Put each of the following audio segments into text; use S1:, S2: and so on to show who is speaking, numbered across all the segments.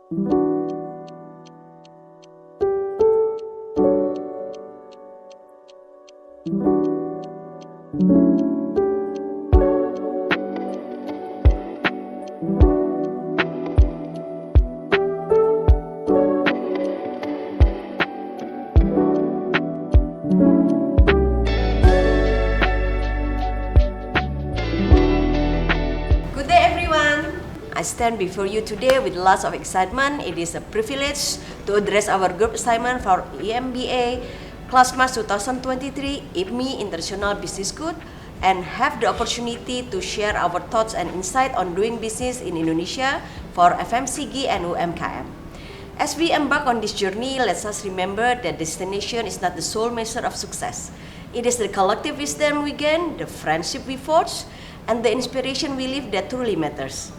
S1: Good day, everyone. I stand before you today with lots of excitement. It is a privilege to address our group assignment for EMBA Class March 2023 IPMI International Business School and have the opportunity to share our thoughts and insight on doing business in Indonesia for FMCG and UMKM. As we embark on this journey, let us remember that destination is not the sole measure of success. It is the collective wisdom we gain, the friendship we forge, and the inspiration we live that truly matters.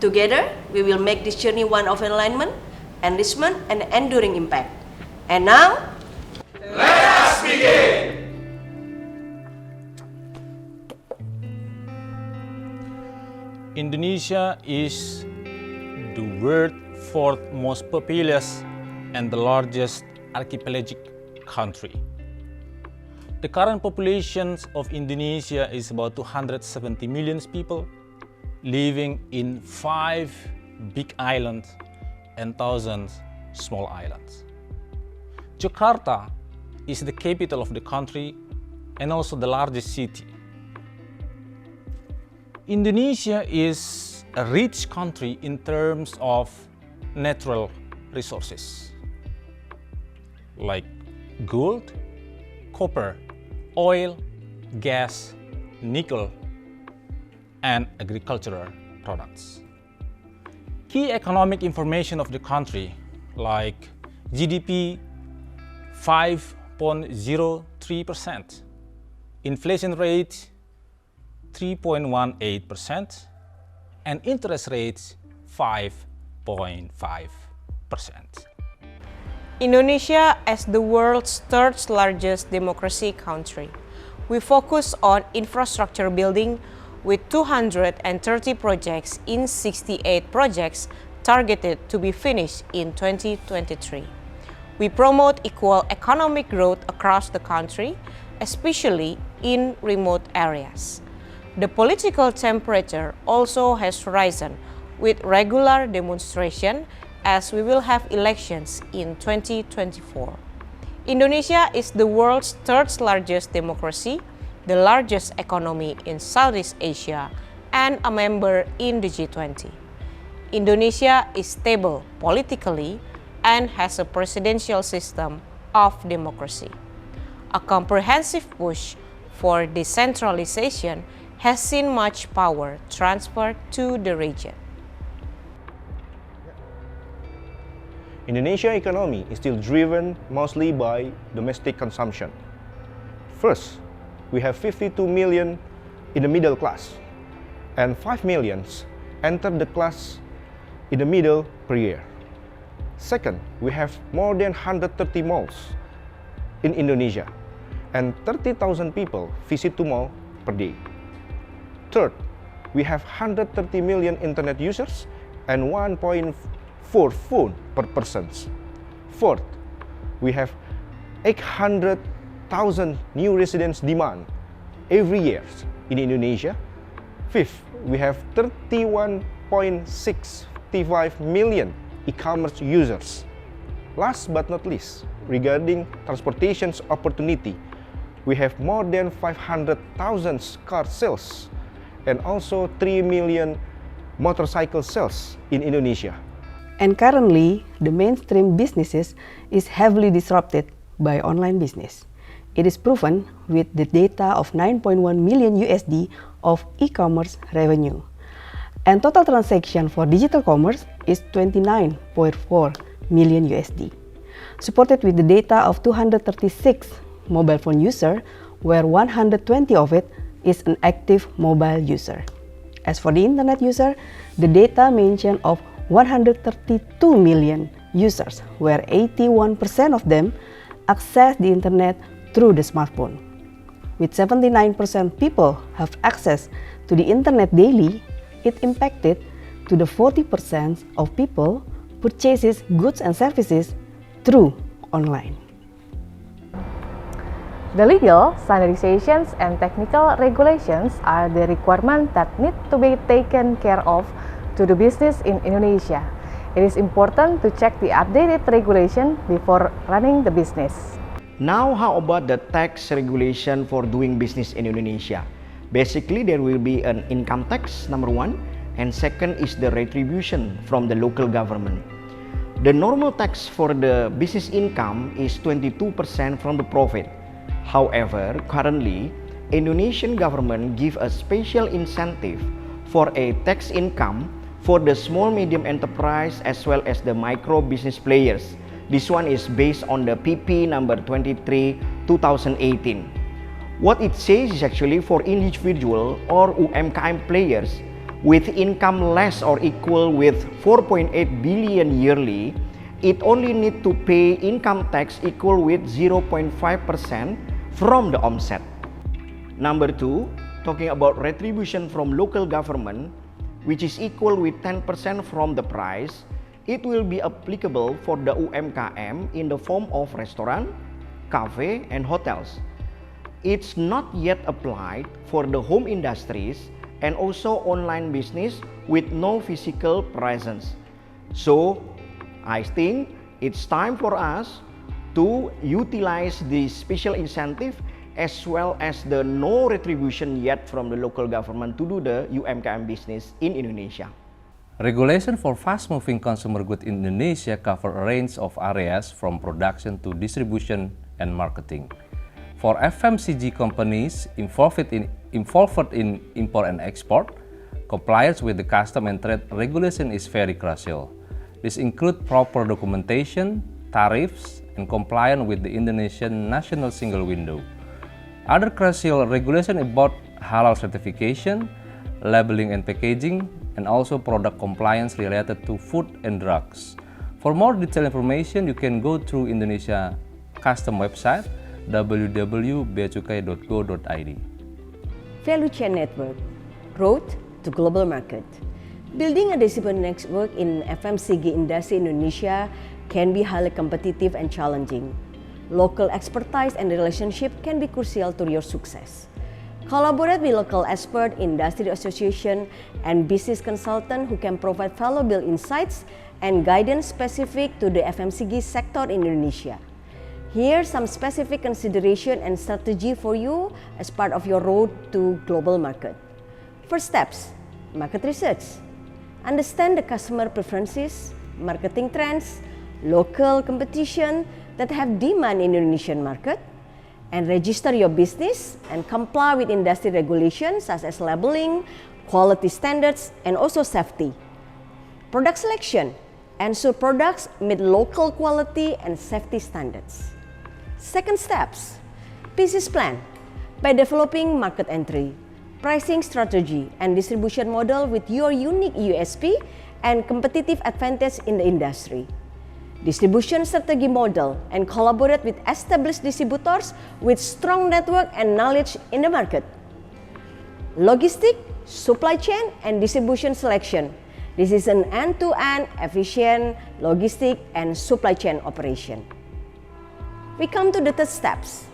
S1: Together, we will make this journey one of alignment, enrichment, and enduring impact. And now,
S2: Let us begin!
S3: Indonesia is the world's fourth most populous and the largest archipelagic country. The current population of Indonesia is about 270 million people living in 5 big islands and thousands small islands. Jakarta is the capital of the country and also the largest city. Indonesia is a rich country in terms of natural resources like gold, copper, oil, gas, nickel, and agricultural products. Key economic information of the country like GDP 5.03%, inflation rate 3.18%, and interest rates 5.5%.
S4: Indonesia, as the world's third largest democracy country, we focus on infrastructure building with 230 projects in 68 projects targeted to be finished in 2023. We promote equal economic growth across the country, especially in remote areas. The political temperature also has risen with regular demonstration as we will have elections in 2024. Indonesia is the world's third largest democracy, the largest economy in Southeast Asia, and a member in the G20. Indonesia is stable politically and has a presidential system of democracy. A comprehensive push for decentralization has seen much power transferred to the region.
S5: Indonesia economy is still driven mostly by domestic consumption. First, we have 52 million in the middle class, and 5 million enter the class in the middle per year. Second, we have more than 130 malls in Indonesia, and 30,000 people visit to mall per day. Third, we have 130 million internet users and 1.4 phone per person. Fourth, we have 800,000 new residents demand every year in Indonesia. Fifth, we have 31.65 million e-commerce users. Last but not least, regarding transportation opportunity, we have more than 500,000 car sales and also 3 million motorcycle sales in Indonesia.
S6: And currently, the mainstream businesses is heavily disrupted by online business. It is proven with the data of 9.1 million USD of e-commerce revenue. And total transaction for digital commerce is 29.4 million USD. Supported with the data of 236 mobile phone user, where 120 of it is an active mobile user. As for the internet user, the data mention of 132 million users, where 81% of them access the internet through the smartphone. With 79% people have access to the internet daily, it impacted to the 40% of people purchases goods and services through online.
S7: The legal, standardizations, and technical regulations are the requirements that need to be taken care of to do business in Indonesia. It is important to check the updated regulation before running the business.
S8: Now, how about the tax regulation for doing business in Indonesia? Basically, there will be an income tax, number one, and second is the retribution from the local government. The normal tax for the business income is 22% from the profit. However, currently, Indonesian government give a special incentive for a tax income for the small medium enterprise as well as the micro business players. This one is based on the PP number 23 2018. What it says is actually for individual or UMKM players with income less or equal with 4.8 billion yearly, it only need to pay income tax equal with 0.5% from the offset. Number two, talking about retribution from local government, which is equal with 10% from the price, it will be applicable for the UMKM in the form of restaurant, cafe, and hotels. It's not yet applied for the home industries and also online business with no physical presence. So, I think it's time for us to utilize the special incentive as well as the no retribution yet from the local government to do the UMKM business in Indonesia.
S9: Regulation for fast-moving consumer goods in Indonesia cover a range of areas from production to distribution and marketing. For FMCG companies involved in import and export, compliance with the custom and trade regulation is very crucial. This includes proper documentation, tariffs, and compliance with the Indonesian National Single Window. Other crucial regulations about halal certification, labeling and packaging, and also product compliance related to food and drugs. For more detailed information, you can go through Indonesia Custom website www.beacukai.go.id.
S1: Value Chain Network, Road to Global Market. Building a distribution network in FMCG industry in Indonesia can be highly competitive and challenging. Local expertise and relationship can be crucial to your success. Collaborate with local expert, industry association, and business consultant who can provide valuable insights and guidance specific to the FMCG sector in Indonesia. Here's some specific consideration and strategy for you as part of your road to global market. First steps, market research. Understand the customer preferences, marketing trends, local competition that have demand in Indonesian market, and register your business and comply with industry regulations such as labeling, quality standards, and also safety. Product selection. Ensure products meet local quality and safety standards. Second steps, business plan. By developing market entry, pricing strategy, and distribution model with your unique USP and competitive advantage in the industry. Distribution strategy model and collaborate with established distributors with strong network and knowledge in the market. Logistic, supply chain, and distribution selection. This is an end-to-end efficient logistic and supply chain operation. We come to the third steps,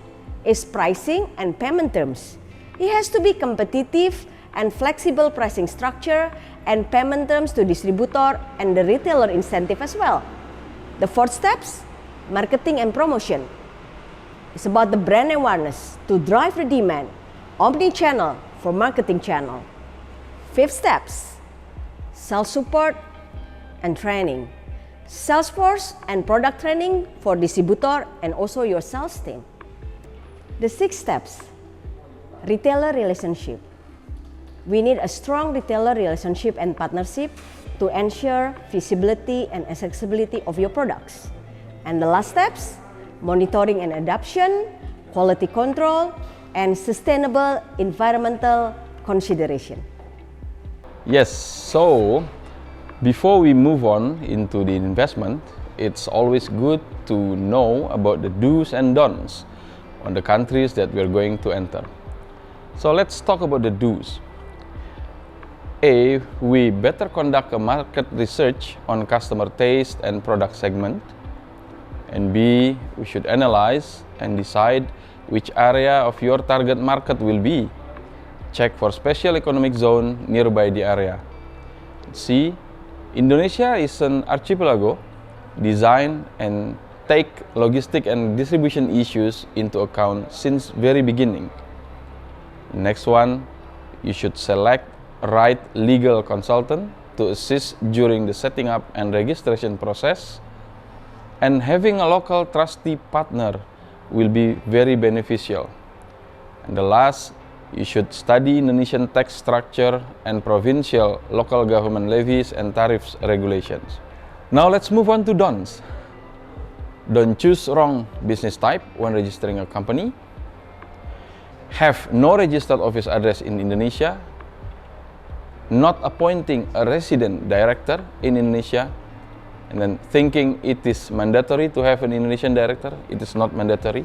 S1: is pricing and payment terms. It has to be competitive and flexible pricing structure and payment terms to distributor and the retailer incentive as well. The fourth steps, marketing and promotion. It's about the brand awareness to drive the demand, omni-channel for marketing channel. Fifth steps, sales support and training. Sales force and product training for distributor and also your sales team. The sixth steps, retailer relationship. We need a strong retailer relationship and partnership to ensure visibility and accessibility of your products. And the last steps, monitoring and adoption, quality control, and sustainable environmental consideration.
S2: Yes, so before we move on into the investment, it's always good to know about the do's and don'ts on the countries that we are going to enter. So let's talk about the do's. A, we better conduct a market research on customer taste and product segment. And B, we should analyze and decide which area of your target market will be. Check for special economic zone nearby the area. C, Indonesia is an archipelago. Design and take logistic and distribution issues into account since very beginning. Next one, you should select right legal consultant to assist during the setting up and registration process, and having a local trustee partner will be very beneficial. And the last, you should study Indonesian tax structure and provincial local government levies and tariffs regulations. Now let's move on to don'ts. Don't choose wrong business type when registering a company. Have no registered office address in Indonesia. Not appointing a resident director in Indonesia, and then thinking it is mandatory to have an Indonesian director. It is not mandatory.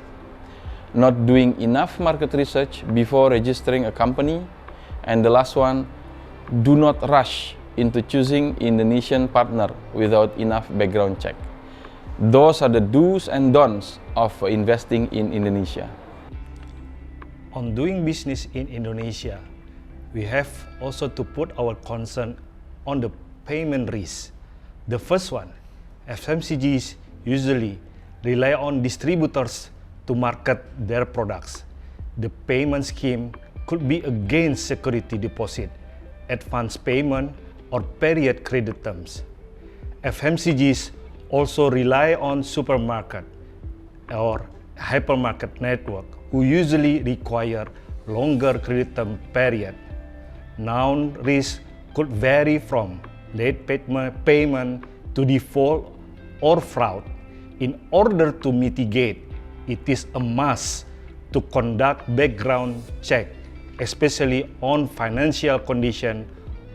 S2: Not doing enough market research before registering a company. And the last one, do not rush into choosing Indonesian partner without enough background check. Those are the do's and don'ts of investing in Indonesia.
S10: On doing business in Indonesia, we have also to put our concern on the payment risk. The first one, FMCGs usually rely on distributors to market their products. The payment scheme could be against security deposit, advance payment, or period credit terms. FMCGs also rely on supermarket or hypermarket network who usually require longer credit term period. Known risk could vary from late payment to default or fraud. In order to mitigate, it is a must to conduct background check, especially on financial condition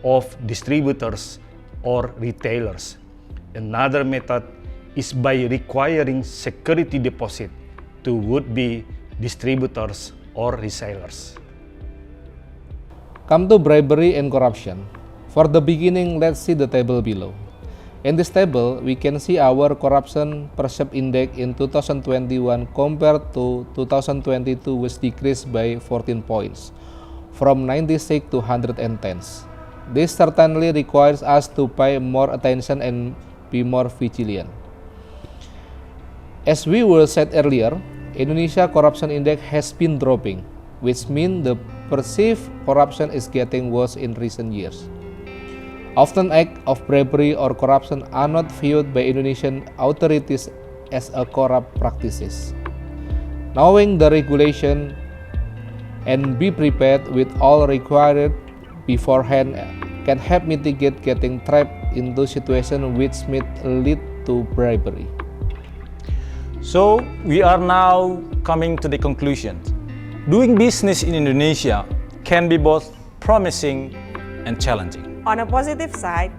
S10: of distributors or retailers. Another method is by requiring security deposit to would-be distributors or resellers.
S11: Come to bribery and corruption. For the beginning, let's see the table below. In this table, we can see our corruption percept index in 2021 compared to 2022 was decreased by 14 points, from 96 to 110. This certainly requires us to pay more attention and be more vigilant. As we were said earlier, Indonesia corruption index has been dropping, which means the perceived corruption is getting worse in recent years. Often acts of bribery or corruption are not viewed by Indonesian authorities as a corrupt practices. Knowing the regulation and be prepared with all required beforehand can help mitigate getting trapped into situations which may lead to bribery.
S3: So we are now coming to the conclusion. Doing business in Indonesia can be both promising and challenging.
S4: On a positive side,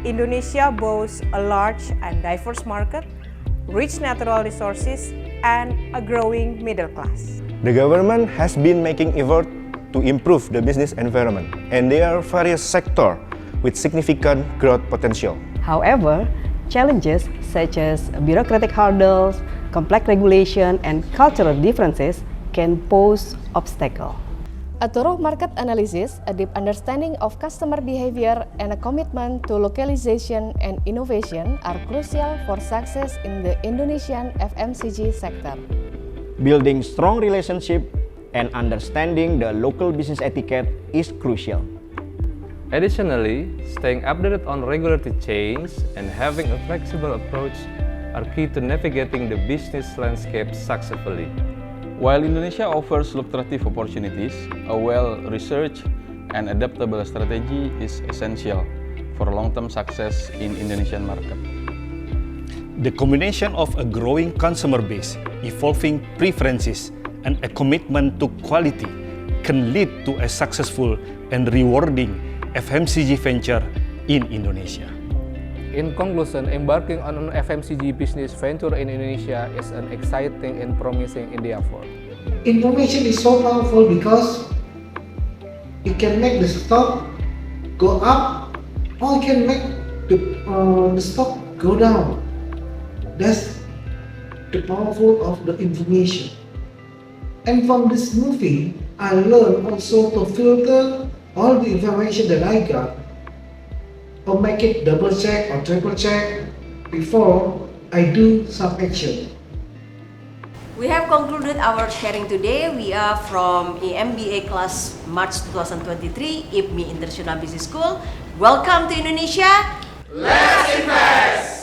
S4: Indonesia boasts a large and diverse market, rich natural resources, and a growing middle class.
S5: The government has been making effort to improve the business environment, and there are various sectors with significant growth potential.
S6: However, challenges such as bureaucratic hurdles, complex regulation, and cultural differences can pose obstacles.
S7: A thorough market analysis, a deep understanding of customer behavior, and a commitment to localization and innovation are crucial for success in the Indonesian FMCG sector.
S8: Building strong relationship and understanding the local business etiquette is crucial.
S9: Additionally, staying updated on regulatory change and having a flexible approach are key to navigating the business landscape successfully.
S2: While Indonesia offers lucrative opportunities, a well-researched and adaptable strategy is essential for long-term success in Indonesian market.
S10: The combination of a growing consumer base, evolving preferences, and a commitment to quality can lead to a successful and rewarding FMCG venture in Indonesia.
S11: In conclusion, embarking on an FMCG business venture in Indonesia is an exciting and promising endeavor.
S12: Information is so powerful because it can make the stock go up or it can make the stock go down. That's the powerful of the information. And from this movie, I learned also to filter all the information that I got, or make it double check or triple check before I do some action.
S1: We have concluded our sharing today. We are from EMBA class March 2023, IPMI International Business School. Welcome to Indonesia.
S13: Let's invest!